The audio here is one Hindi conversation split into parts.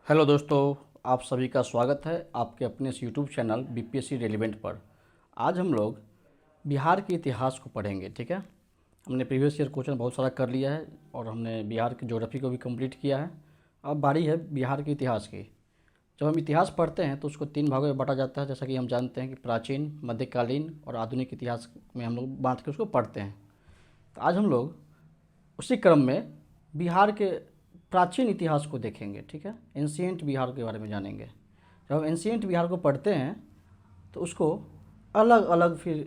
हेलो दोस्तों, आप सभी का स्वागत है आपके अपने इस यूट्यूब चैनल बीपीएससी रेलिवेंट पर। आज हम लोग बिहार के इतिहास को पढ़ेंगे। ठीक है, हमने प्रीवियस ईयर क्वेश्चन बहुत सारा कर लिया है और हमने बिहार की ज्योग्राफी को भी कंप्लीट किया है। अब बारी है बिहार के इतिहास की। जब हम इतिहास पढ़ते हैं तो उसको 3 भागों में बांटा जाता है, जैसा कि हम जानते हैं कि प्राचीन, मध्यकालीन और आधुनिक इतिहास में हम लोग बांट के उसको पढ़ते हैं। तो आज हम लोग उसी क्रम में बिहार के प्राचीन इतिहास को देखेंगे। ठीक है, एंशिएंट बिहार के बारे में जानेंगे। जब हम एंशिएंट बिहार को पढ़ते हैं तो उसको अलग अलग फिर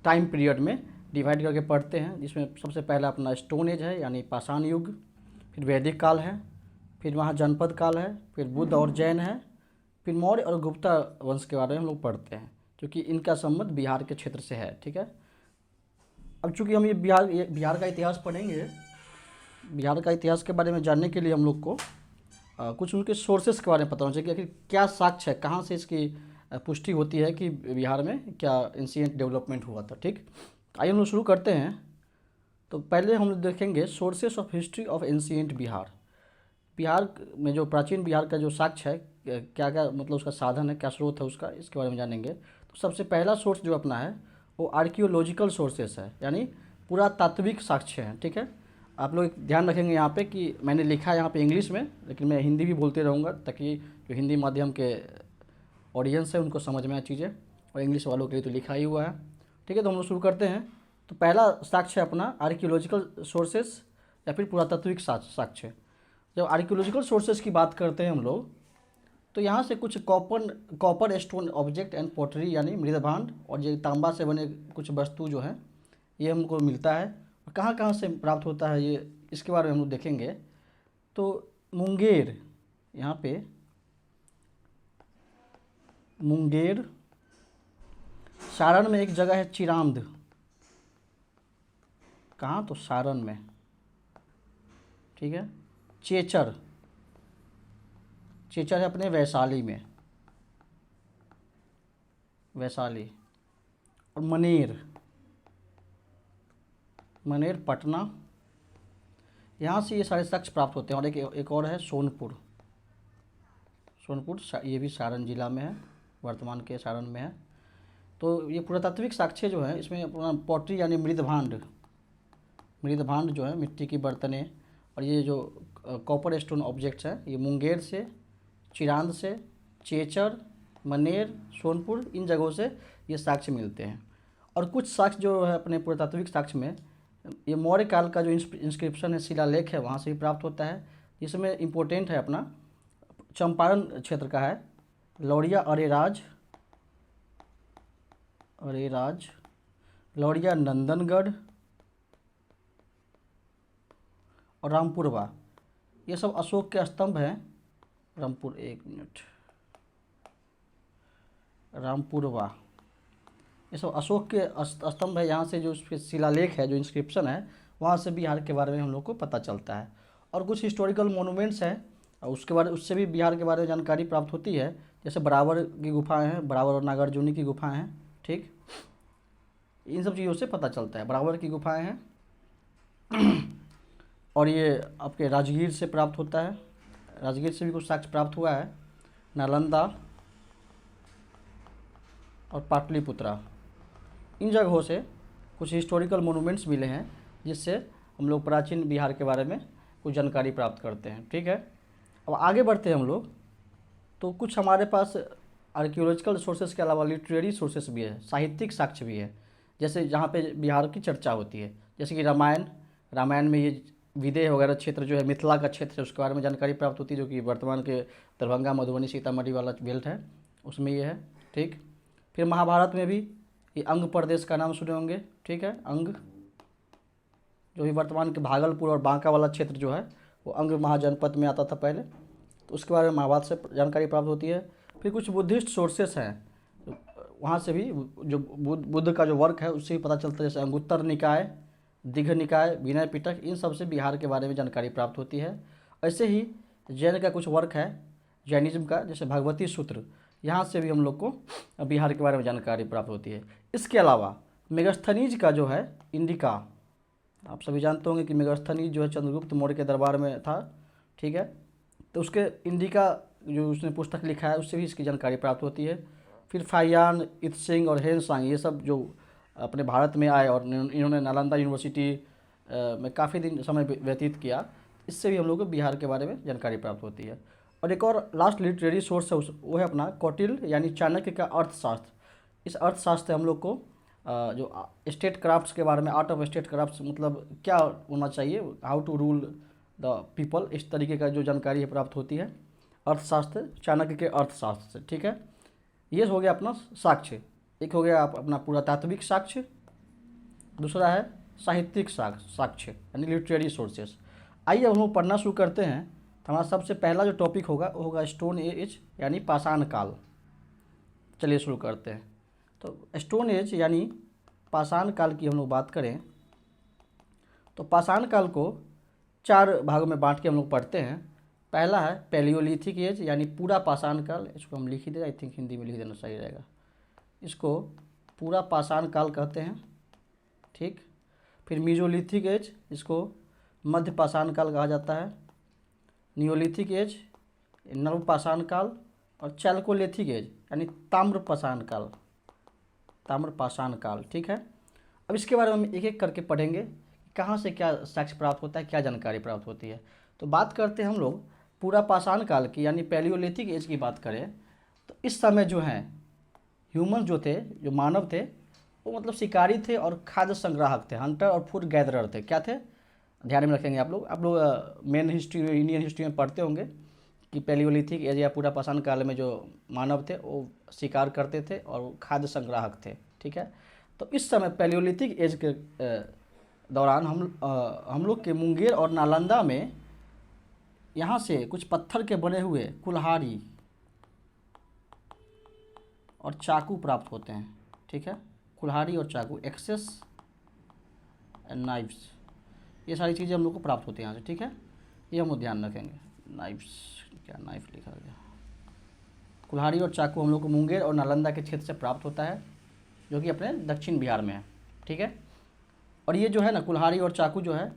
टाइम पीरियड में डिवाइड करके पढ़ते हैं, जिसमें सबसे पहला अपना स्टोन एज है यानी पाषाण युग, फिर वैदिक काल है, फिर वहाँ जनपद काल है, फिर बुद्ध और जैन है, फिर मौर्य और गुप्ता वंश के बारे में हम लोग पढ़ते हैं, क्योंकि इनका संबंध बिहार के क्षेत्र से है। ठीक है, अब चूँकि हम ये बिहार का इतिहास पढ़ेंगे, बिहार का इतिहास के बारे में जानने के लिए हम लोग को कुछ उनके सोर्सेस के बारे में पता होना चाहिए कि आखिर क्या साक्ष्य है, कहाँ से इसकी पुष्टि होती है कि बिहार में क्या एंशिएंट डेवलपमेंट हुआ था। ठीक, आइए हम लोग शुरू करते हैं। तो पहले हम लोग देखेंगे sources of history of ancient Bihar. Bihar में जो प्राचीन बिहार का जो साक्ष्य है, क्या क्या मतलब उसका साधन है, क्या स्रोत है उसका, इसके बारे में जानेंगे। तो सबसे पहला सोर्स जो अपना है वो आर्कियोलॉजिकल सोर्सेस है, यानी पुरातात्विक साक्ष्य है। ठीक है, आप लोग ध्यान रखेंगे यहाँ पे कि मैंने लिखा है यहाँ पे इंग्लिश में, लेकिन मैं हिंदी भी बोलते रहूँगा ताकि जो हिंदी माध्यम के ऑडियंस है उनको समझ में आए चीज़ें, और इंग्लिश वालों के लिए तो लिखा ही हुआ है। ठीक है, तो हम लोग शुरू करते हैं। तो पहला साक्ष्य है अपना आर्कियोलॉजिकल सोर्सेस या फिर पुरातात्विक साक्ष्य। जब आर्कियोलॉजिकल सोर्सेज की बात करते हैं हम लोग, तो यहाँ से कुछ कॉपर स्टोन ऑब्जेक्ट एंड पोटरी यानी मृदभांड और ये तांबा से बने कुछ वस्तु जो है ये हमको मिलता है। और कहाँ कहाँ से प्राप्त होता है ये, इसके बारे में हम लोग देखेंगे। तो मुंगेर, यहाँ पे मुंगेर, सारण में एक जगह है चिरांद। कहाँ? तो सारण में। ठीक है, चेचर, चेचर है अपने वैशाली में, वैशाली। और मनेर, मनेर पटना, यहाँ से ये सारे साक्ष्य प्राप्त होते हैं। और एक और है सोनपुर, सोनपुर ये भी सारण जिला में है, वर्तमान के सारण में है। तो ये पुरातात्विक साक्ष्य जो है इसमें अपना पॉटरी यानी मृदभांड, मृदभांड जो है मिट्टी की बर्तनें, और ये जो कॉपर स्टोन ऑब्जेक्ट्स हैं ये मुंगेर से, चिरांद से, चेचर, मनेर, सोनपुर, इन जगहों से ये साक्ष्य मिलते हैं। और कुछ साक्ष्य जो है अपने पुरातात्विक साक्ष्य में ये मौर्य काल का जो इंस्क्रिप्शन है, शिलालेख है, वहाँ से भी प्राप्त होता है। इसमें इम्पोर्टेंट है अपना चंपारण क्षेत्र का है, लौरिया अरेराज, अरेराज, लौरिया नंदनगढ़ और रामपुरवा, ये सब अशोक के स्तंभ हैं। रामपुर, एक मिनट, रामपुरवा, ये सब अशोक के स्तंभ है। यहाँ से जो उसके शिलालेख है, जो इंस्क्रिप्शन है, वहाँ से बिहार के बारे में हम लोग को पता चलता है। और कुछ हिस्टोरिकल मोनूमेंट्स हैं, और उसके बारे उससे भी बिहार के बारे में जानकारी प्राप्त होती है। जैसे बरावर की गुफाएं हैं, बरावर और नागार्जुनी की गुफाएं हैं। ठीक, इन सब चीज़ों से पता चलता है। बरावर की गुफाएं हैं और ये आपके राजगीर से प्राप्त होता है, राजगीर से भी कुछ साक्ष्य प्राप्त हुआ है। नालंदा और पाटलिपुत्रा, इन जगहों से कुछ हिस्टोरिकल मोनूमेंट्स मिले हैं, जिससे हम लोग प्राचीन बिहार के बारे में कुछ जानकारी प्राप्त करते हैं। ठीक है, अब आगे बढ़ते हैं हम लोग। तो कुछ हमारे पास आर्कियोलॉजिकल सोर्सेज के अलावा लिटरेरी सोर्सेज भी है, साहित्यिक साक्ष्य भी है। जैसे जहाँ पे बिहार की चर्चा होती है, जैसे कि रामायण, रामायण में ये विदेह वगैरह क्षेत्र जो है, मिथिला का क्षेत्र है, उसके बारे में जानकारी प्राप्त होती है, जो कि वर्तमान के दरभंगा, मधुबनी, सीतामढ़ी वाला बेल्ट है, उसमें ये है। ठीक, फिर महाभारत में भी ये अंग प्रदेश का नाम सुने होंगे। ठीक है, अंग जो भी वर्तमान के भागलपुर और बांका वाला क्षेत्र जो है वो अंग महाजनपद में आता था पहले, तो उसके बारे में महाभारत से जानकारी प्राप्त होती है। फिर कुछ बुद्धिस्ट सोर्सेस हैं, वहाँ से भी जो बुद्ध का जो वर्क है उससे भी पता चलता है, जैसे अंगुत्तर निकाय, दीघ निकाय, विनय पिटक, इन सब से बिहार के बारे में जानकारी प्राप्त होती है। ऐसे ही जैन का कुछ वर्क है, जैनिज्म का, जैसे भगवती सूत्र, यहाँ से भी हम लोग को बिहार के बारे में जानकारी प्राप्त होती है। इसके अलावा मेगास्थनीज का जो है इंडिका, आप सभी जानते होंगे कि मेगास्थनीज जो है चंद्रगुप्त मौर्य के दरबार में था। ठीक है, तो उसके इंडिका जो उसने पुस्तक लिखा है उससे भी इसकी जानकारी प्राप्त होती है। फिर फाहियान, इत्सिंग और हेनसांग ये सब जो अपने भारत में आए और इन्होंने नालंदा यूनिवर्सिटी में काफ़ी दिन समय व्यतीत किया, इससे भी हम लोग को बिहार के बारे में जानकारी प्राप्त होती है। और एक और लास्ट लिटरेरी सोर्स है वो है अपना कौटिल्य यानी चाणक्य का अर्थशास्त्र। इस अर्थशास्त्र से हम लोग को जो स्टेट क्राफ्ट्स के बारे में, आर्ट ऑफ स्टेट क्राफ्ट्स मतलब क्या होना चाहिए, how to rule the people, इस तरीके का जो जानकारी प्राप्त होती है अर्थशास्त्र, चाणक्य के अर्थशास्त्र से। ठीक है, ये हो गया अपना साक्ष्य। एक हो गया अपना पुरातात्विक साक्ष्य, दूसरा है साहित्यिक साक्ष्य यानी लिटरेरी सोर्सेस। आइए अब हम पढ़ना शुरू करते हैं। तो हमारा सबसे पहला जो टॉपिक होगा वो होगा स्टोन एज यानी पाषाण काल। चलिए शुरू करते हैं। तो स्टोन एज यानी पाषाण काल की हम लोग बात करें तो पाषाण काल को 4 भागों में बांट के हम लोग पढ़ते हैं। पहला है पैलियोलिथिक एज यानी पूरा पाषाण काल, इसको हम लिख ही दे, आई थिंक हिंदी में लिख देना सही रहेगा। इसको पूरा पाषाण काल कहते हैं। ठीक, फिर मीजोलिथिक एज, इसको मध्य पाषाण काल कहा जाता है। नियोलिथिक एज, नव पाषाण काल। और चैल्कोलिथिक एज यानी ताम्र पाषाण काल, ताम्र पाषाण काल। ठीक है, अब इसके बारे में हम एक एक करके पढ़ेंगे, कहाँ से क्या साक्ष्य प्राप्त होता है, क्या जानकारी प्राप्त होती है। तो बात करते हैं हम लोग पूरा पाषाण काल की यानी पैलियोलिथिक एज की बात करें तो इस समय जो है ह्यूमन जो थे, जो मानव थे, वो मतलब शिकारी थे और खाद्य संग्राहक थे, हंटर और फूड गैदरर थे। क्या थे, ध्यान में रखेंगे आप लोग मेन हिस्ट्री, इंडियन हिस्ट्री में पढ़ते होंगे कि पैलियोलिथिक एज या पूरा पाषाण काल में जो मानव थे वो शिकार करते थे और खाद्य संग्राहक थे। ठीक है, तो इस समय पैलियोलिथिक एज के दौरान हम लोग के मुंगेर और नालंदा में यहाँ से कुछ पत्थर के बने हुए कुल्हाड़ी और चाकू प्राप्त होते हैं। ठीक है, कुल्हाड़ी और चाकू, एक्सेस एंड नाइफ्स, ये सारी चीज़ें हम लोग को प्राप्त होती हैं यहाँ से। ठीक है, ये हम लोग ध्यान रखेंगे। नाइफ्स, क्या नाइफ लिखा गया, कुल्हाड़ी और चाकू हम लोग को मुंगेर और नालंदा के क्षेत्र से प्राप्त होता है जो कि अपने दक्षिण बिहार में है। ठीक है, और ये जो है ना कुल्हाड़ी और चाकू जो है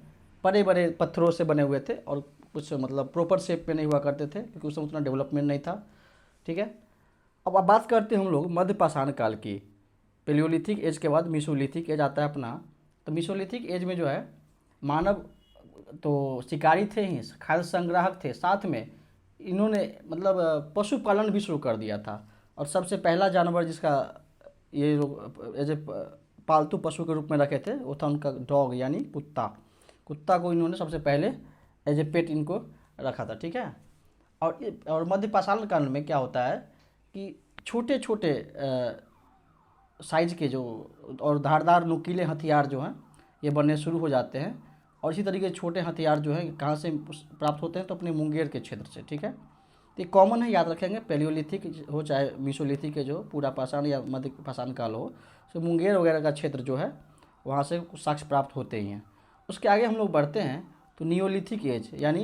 बड़े बड़े पत्थरों से बने हुए थे और कुछ मतलब प्रॉपर शेप में नहीं हुआ करते थे क्योंकि उसमें उतना डेवलपमेंट नहीं था। ठीक है, अब बात करते हैं हम लोग मध्य पाषाण काल की। पैलियोलिथिक एज के बाद मीसोलिथिक एज आता है अपना। तो मीसोलिथिक एज में जो है मानव तो शिकारी थे ही, खाद्य संग्राहक थे, साथ में इन्होंने मतलब पशुपालन भी शुरू कर दिया था। और सबसे पहला जानवर जिसका ये लोग एज ए पालतू पशु के रूप में रखे थे वो था उनका डॉग यानी कुत्ता। कुत्ता को इन्होंने सबसे पहले एज ए पेट इनको रखा था। ठीक है, और मध्य पाषाण काल में क्या होता है कि छोटे छोटे साइज के जो और धारदार नुकीले हथियार जो हैं ये बनने शुरू हो जाते हैं। और इसी तरीके छोटे हथियार जो है कहाँ से प्राप्त होते हैं तो अपने मुंगेर के क्षेत्र से। ठीक है, तो ये कॉमन है, याद रखेंगे, पैलियोलिथिक हो चाहे मीसोलिथिक के जो पूरा पाषाण या मध्य पाषाण काल हो, तो मुंगेर वगैरह का क्षेत्र जो है वहाँ से साक्ष्य प्राप्त होते ही हैं। उसके आगे हम लोग बढ़ते हैं तो नियोलिथिक एज यानी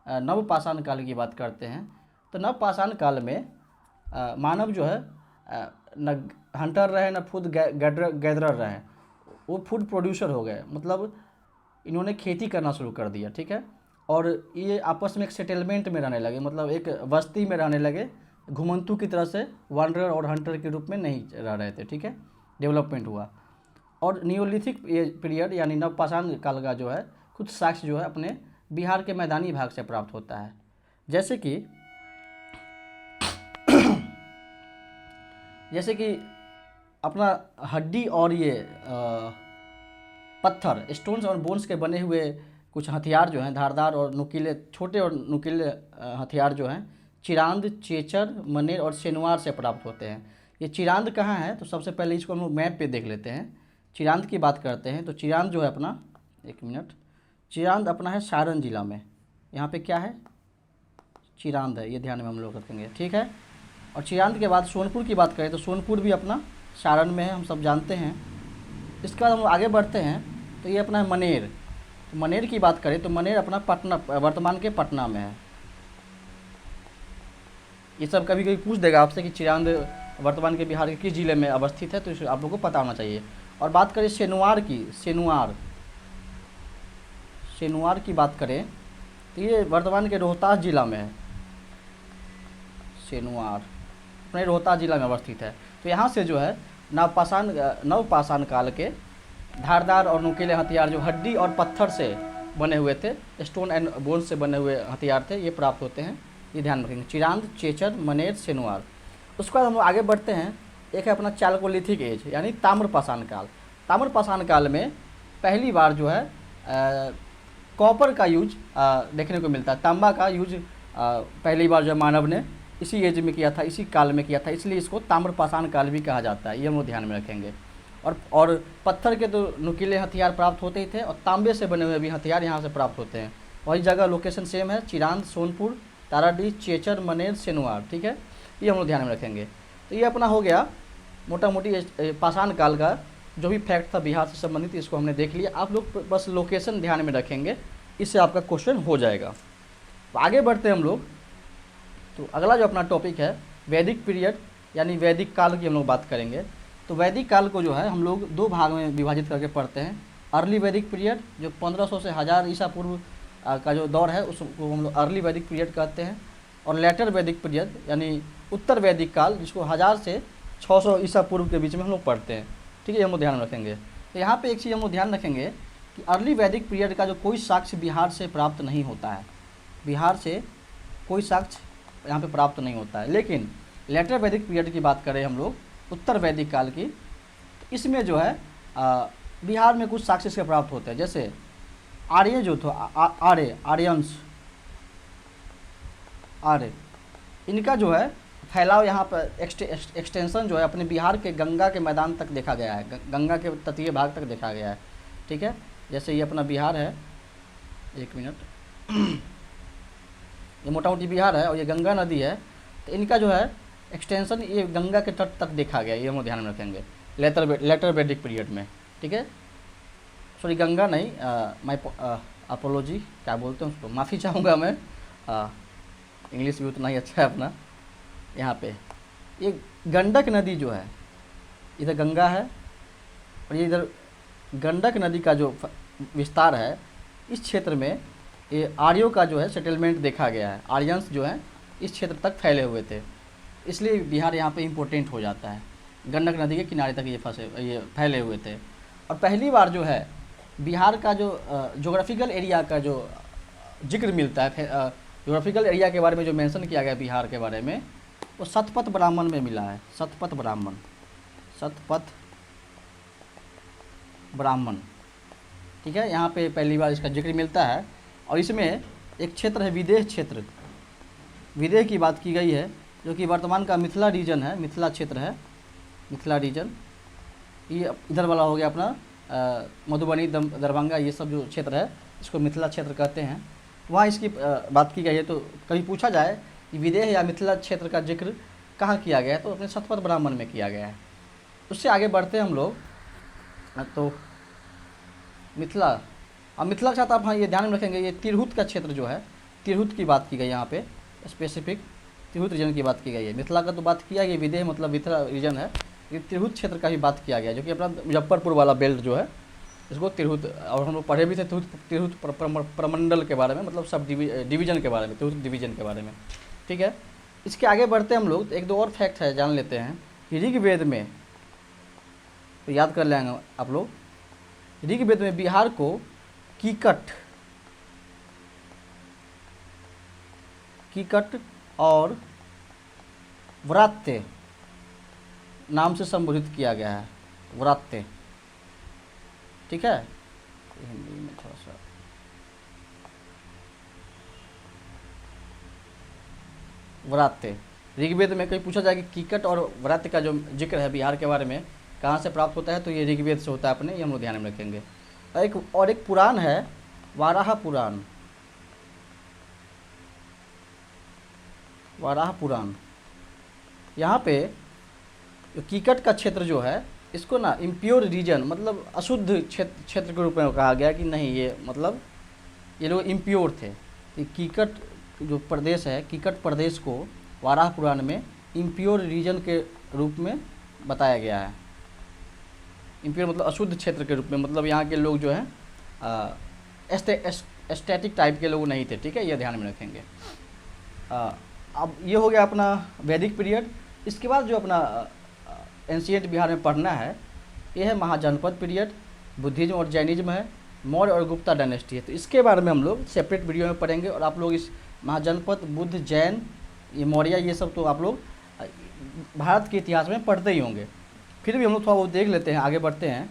नव पाषाण काल की बात करते हैं। तो नव पाषाण काल में मानव जो है न हंटर रहे न फूड गैदरर रहे, वो फूड प्रोड्यूसर हो गए, मतलब इन्होंने खेती करना शुरू कर दिया। ठीक है, और ये आपस में एक सेटलमेंट में रहने लगे, मतलब एक बस्ती में रहने लगे, घुमंतू की तरह से वांडरर और हंटर के रूप में नहीं रह रहे थे। ठीक है, डेवलपमेंट हुआ। और नियोलिथिक पीरियड यानी नव पाषाण काल का जो है कुछ साक्ष्य जो है अपने बिहार के मैदानी भाग से प्राप्त होता है। जैसे कि अपना हड्डी और ये पत्थर, स्टोन्स और बोन्स के बने हुए कुछ हथियार जो हैं धारदार और नुकीले, छोटे और नुकीले हथियार जो हैं चिरांद, चेचर, मनेर और सेनुआर से प्राप्त होते हैं। ये चिरांद कहाँ है तो सबसे पहले इसको हम लोग मैप पे देख लेते हैं। चिरांद की बात करते हैं तो चिरांद जो है अपना, एक मिनट, चिरांद अपना है सारण जिला में। यहाँ पे क्या है, चिरांद है, ये ध्यान में हम लोग रखेंगे। ठीक है, और चिरांद के बाद सोनपुर की बात करें तो सोनपुर भी अपना सारण में है, हम सब जानते हैं। इसके बाद हम आगे बढ़ते हैं तो ये अपना है मनेर। तो मनेर की बात करें तो मनेर अपना पटना, वर्तमान के पटना में है। ये सब कभी कभी पूछ देगा आपसे कि चिरांद वर्तमान के बिहार के किस जिले में अवस्थित है, तो आप लोगों को पता होना चाहिए। और बात करें सेनुआर की, सेनुआर की बात करें तो ये वर्तमान के रोहतास जिला में है। सेनुआर अपने रोहतास जिला में अवस्थित है। तो यहाँ से जो है नवपाषाण काल के धारदार और नुकीले हथियार जो हड्डी और पत्थर से बने हुए थे, स्टोन एंड बोन से बने हुए हथियार थे, ये प्राप्त होते हैं। ये ध्यान रखेंगे, चिरांद, चेचर, मनेर, सेनुआर। उसके बाद हम लोग आगे बढ़ते हैं। एक है अपना चालकोलिथिक एज यानी ताम्रपाषाण काल। ताम्रपाषाण काल में पहली बार जो है कॉपर का यूज देखने को मिलता है। तांबा का यूज पहली बार जो मानव ने इसी एज में किया था, इसी काल में किया था, इसलिए इसको ताम्रपाषाण काल भी कहा जाता है। ये हम लोग ध्यान में रखेंगे। और पत्थर के तो नुकीले हथियार प्राप्त होते ही थे और तांबे से बने हुए भी हथियार यहाँ से प्राप्त होते हैं। वही जगह लोकेशन सेम है, चिरांद, सोनपुर, ताराडीह, चेचर, मनेर, सेनुआर। ठीक है, ये हम लोग ध्यान में रखेंगे। तो ये अपना हो गया मोटा मोटी पाषाण काल का जो भी फैक्ट था बिहार से संबंधित, इसको हमने देख लिया। आप लोग बस लोकेशन ध्यान में रखेंगे, इससे आपका क्वेश्चन हो जाएगा। तो आगे बढ़ते हैं हम लोग। तो अगला जो अपना टॉपिक है वैदिक पीरियड यानी वैदिक काल की हम लोग बात करेंगे। तो वैदिक काल को जो है हम लोग दो भाग में विभाजित करके पढ़ते हैं। अर्ली वैदिक पीरियड जो 1500 से 1000 ईसा पूर्व का जो दौर है उसको हम लोग अर्ली वैदिक पीरियड कहते हैं। और लेटर वैदिक पीरियड यानी उत्तर वैदिक काल, जिसको 1000 से 600 ईसा पूर्व के बीच में हम लोग पढ़ते हैं। ठीक है, हम लोग ध्यान रखेंगे। तो यहाँ पे एक चीज़ हम लोग ध्यान रखेंगे कि अर्ली वैदिक पीरियड का जो कोई साक्ष्य बिहार से प्राप्त नहीं होता है। बिहार से कोई साक्ष्य यहाँ पे प्राप्त नहीं होता है। लेकिन लेटर वैदिक पीरियड की बात करें हम लोग, उत्तर वैदिक काल की, तो इसमें जो है बिहार में कुछ साक्ष्य से प्राप्त होते हैं। जैसे आर्य जो था, आर्यंस, आर्य, इनका जो है फैलाव यहाँ पर एक्सटेंशन जो है अपने बिहार के गंगा के मैदान तक देखा गया है, गंगा के तटीय भाग तक देखा गया है। ठीक है, जैसे ये अपना बिहार है, एक मिनट, ये मोटा मोटी बिहार है और ये गंगा नदी है। तो इनका जो है एक्सटेंशन ये गंगा के तट तक देखा गया है। ये हम ध्यान में रखेंगे लेटर वैदिक पीरियड में। ठीक है, सॉरी गंगा नहीं, माय अपोलॉजी, क्या बोलते हैं उसको, माफ़ी चाहूँगा मैं, इंग्लिश भी उतना ही अच्छा है अपना। यहाँ पे ये गंडक नदी जो है, इधर गंगा है और ये इधर गंडक नदी का जो विस्तार है, इस क्षेत्र में ये आर्यों का जो है सेटलमेंट देखा गया है। आर्यंस जो है इस क्षेत्र तक फैले हुए थे, इसलिए बिहार यहाँ पे इम्पोर्टेंट हो जाता है। गंडक नदी के किनारे तक ये फैले हुए थे। और पहली बार जो है बिहार का जो जोग्राफिकल एरिया का जो जिक्र मिलता है, जोग्राफिकल एरिया के बारे में जो मेंशन किया गया बिहार के बारे में, वो शतपथ ब्राह्मण में मिला है। शतपथ ब्राह्मण। ठीक है, यहाँ पे पहली बार इसका जिक्र मिलता है। और इसमें एक क्षेत्र है विदेह क्षेत्र, विदेह की बात की गई है, जो कि वर्तमान का मिथिला रीजन है, मिथिला क्षेत्र है, मिथिला रीजन। ये इधर वाला हो गया अपना मधुबनी, दरभंगा, ये सब जो क्षेत्र है इसको मिथिला क्षेत्र कहते हैं। वहाँ इसकी बात की गई है। तो कभी पूछा जाए कि विदेह या मिथिला क्षेत्र का जिक्र कहाँ किया गया है, तो अपने शतपथ ब्राह्मण में किया गया है। उससे आगे बढ़ते हैं हम लोग। तो मिथिला, अब मिथिला के साथ आप हाँ ये ध्यान में रखेंगे, ये तिरहुत का क्षेत्र जो है, तिरहुत की बात की गई है यहाँ पे, स्पेसिफिक तिरहुत रीजन की बात की गई है। मिथिला का तो बात किया गया, विदेह मतलब मिथिला रीजन है, ये तिरहुत क्षेत्र का भी बात किया गया, जो कि अपना मुजफ्फरपुर वाला बेल्ट जो है इसको तिरहुत, और हम लोग पढ़े भी थे तिरहुत प्रमंडल के बारे में, मतलब सब डिवीजन के बारे में, तिरहुत डिवीजन के बारे में। ठीक है, इसके आगे बढ़ते हम लोग। एक दो और फैक्ट है जान लेते हैं। ऋग्वेद में, तो याद कर लेंगे आप लोग, ऋग्वेद में बिहार को कीकट और व्रात्य नाम से संबोधित किया गया है। व्रात्य, ठीक है, हिंदी में थोड़ा सा व्रात्य। ऋग्वेद में कहीं पूछा जाए कि कीकट और व्रात्य का जो जिक्र है बिहार के बारे में कहाँ से प्राप्त होता है, तो ये ऋग्वेद से होता है अपने, ये हम लोग ध्यान में रखेंगे। एक पुराण है वाराह पुराण, वाराह पुराण। यहाँ पे कीकट का क्षेत्र जो है इसको ना इम्प्योर रीजन मतलब अशुद्ध क्षेत्र के रूप में कहा गया कि नहीं, ये मतलब ये लोग इम्प्योर थे। कीकट जो प्रदेश है, कीकट प्रदेश को वाराह पुराण में इम्प्योर रीजन के रूप में बताया गया है। इम्प्योर मतलब अशुद्ध क्षेत्र के रूप में, मतलब यहाँ के लोग जो हैं एस्थेटिक टाइप के लोग नहीं थे। ठीक है, ये ध्यान में रखेंगे। अब ये हो गया अपना वैदिक पीरियड। इसके बाद जो अपना एंशियंट बिहार में पढ़ना है ये है महाजनपद पीरियड, बुद्धिज्म और जैनिज्म है, मौर्य और गुप्ता डायनेस्टी है। तो इसके बारे में हम लोग सेपरेट वीडियो में पढ़ेंगे। और आप लोग इस महाजनपद, बुद्ध, जैन, ये मौर्य, ये सब तो आप लोग भारत के इतिहास में पढ़ते ही होंगे। फिर भी हम लोग थोड़ा बहुत देख लेते हैं, आगे बढ़ते हैं।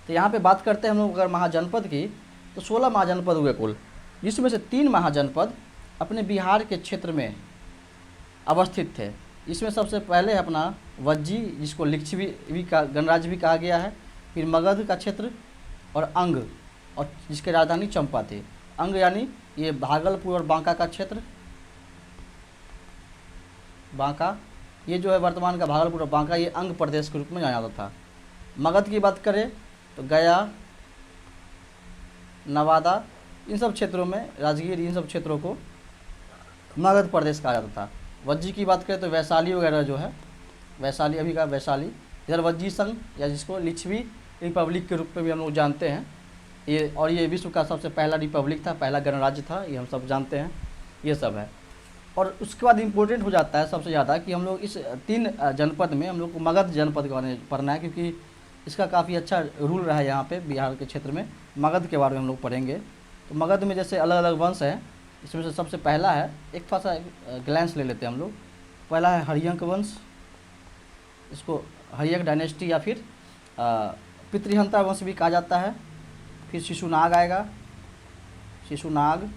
तो यहाँ पे बात करते हैं हम लोग अगर महाजनपद की, तो 16 महाजनपद हुए कुल, जिसमें से 3 महाजनपद अपने बिहार के क्षेत्र में अवस्थित थे। इसमें सबसे पहले है अपना वज्जी, जिसको लिच्छवी भी का गणराज्य भी कहा गया है, फिर मगध का क्षेत्र, और अंग, और जिसकी राजधानी चंपा थी। अंग यानी ये भागलपुर और बांका का क्षेत्र, बांका ये जो है वर्तमान का भागलपुर और बांका, ये अंग प्रदेश के रूप में जाना जाता था। मगध की बात करें तो गया, नवादा, इन सब क्षेत्रों में, राजगीर, इन सब क्षेत्रों को मगध प्रदेश कहा जाता था। वज्जी की बात करें तो वैशाली वगैरह जो है, वैशाली, अभी का वैशाली, इधर वज्जी संघ या जिसको लिच्छवी रिपब्लिक के रूप में भी हम लोग जानते हैं ये, और ये विश्व का सबसे पहला रिपब्लिक था, पहला गणराज्य था, ये हम सब जानते हैं, ये सब है। और उसके बाद इम्पोर्टेंट हो जाता है सबसे ज़्यादा कि हम लोग इस 3 जनपद में हम लोग को मगध जनपद के बारे में पढ़ना है, क्योंकि इसका काफ़ी अच्छा रूल रहा है यहाँ पे बिहार के क्षेत्र में। मगध के बारे में हम लोग पढ़ेंगे। तो मगध में जैसे अलग अलग वंश हैं, इसमें से सबसे पहला है, एक थोड़ा सा ग्लैंस ले लेते हैं हम लोग। पहला है हर्यक वंश, इसको हर्यक डायनेस्टी या फिर पितृहंता वंश भी कहा जाता है। फिर शिशुनाग आएगा, शिशुनाग,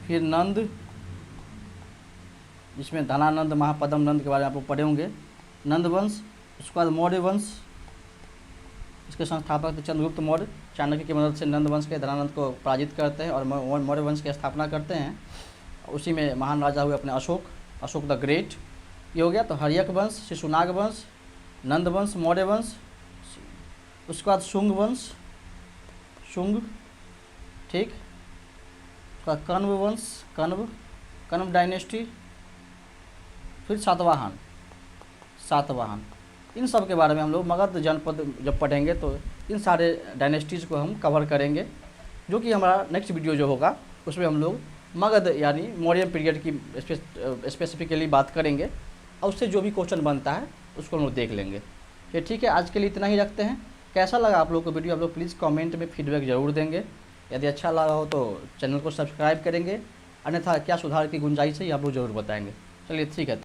फिर नंद, जिसमें धनानंद, महापद्म नंद के बारे में आप लोग पढ़े होंगे, नंद वंश। उसके बाद मौर्य वंश, इसके संस्थापक थे चंद्रगुप्त मौर्य, चाणक्य की मदद से नंद वंश के धनानंद को पराजित करते हैं और मौर्य वंश की स्थापना करते हैं। उसी में महान राजा हुए अपने अशोक, अशोक द ग्रेट। ये हो गया तो हर्यक वंश, शिशुनाग वंश, नंद वंश, मौर्य वंश। उसके बाद शुंग वंश, शुंग, ठीक, उसका कण्व वंश, कण्व, कण्व डायनेस्टी। फिर सातवाहन, सातवाहन। इन सब के बारे में हम लोग मगध जनपद जब पढ़ेंगे तो इन सारे डायनेस्टीज़ को हम कवर करेंगे, जो कि हमारा नेक्स्ट वीडियो जो होगा उसमें हम लोग मगध यानी मौर्य पीरियड की स्पेसिफिकली बात करेंगे, और उससे जो भी क्वेश्चन बनता है उसको हम लोग देख लेंगे। फिर ठीक है, आज के लिए इतना ही रखते हैं। कैसा लगा आप लोग को वीडियो, आप लोग प्लीज़ कमेंट में फीडबैक ज़रूर देंगे। यदि अच्छा लगा हो तो चैनल को सब्सक्राइब करेंगे, अन्यथा क्या सुधार की गुंजाइश है ये आप लोग ज़रूर बताएंगे। चलिए ठीक है।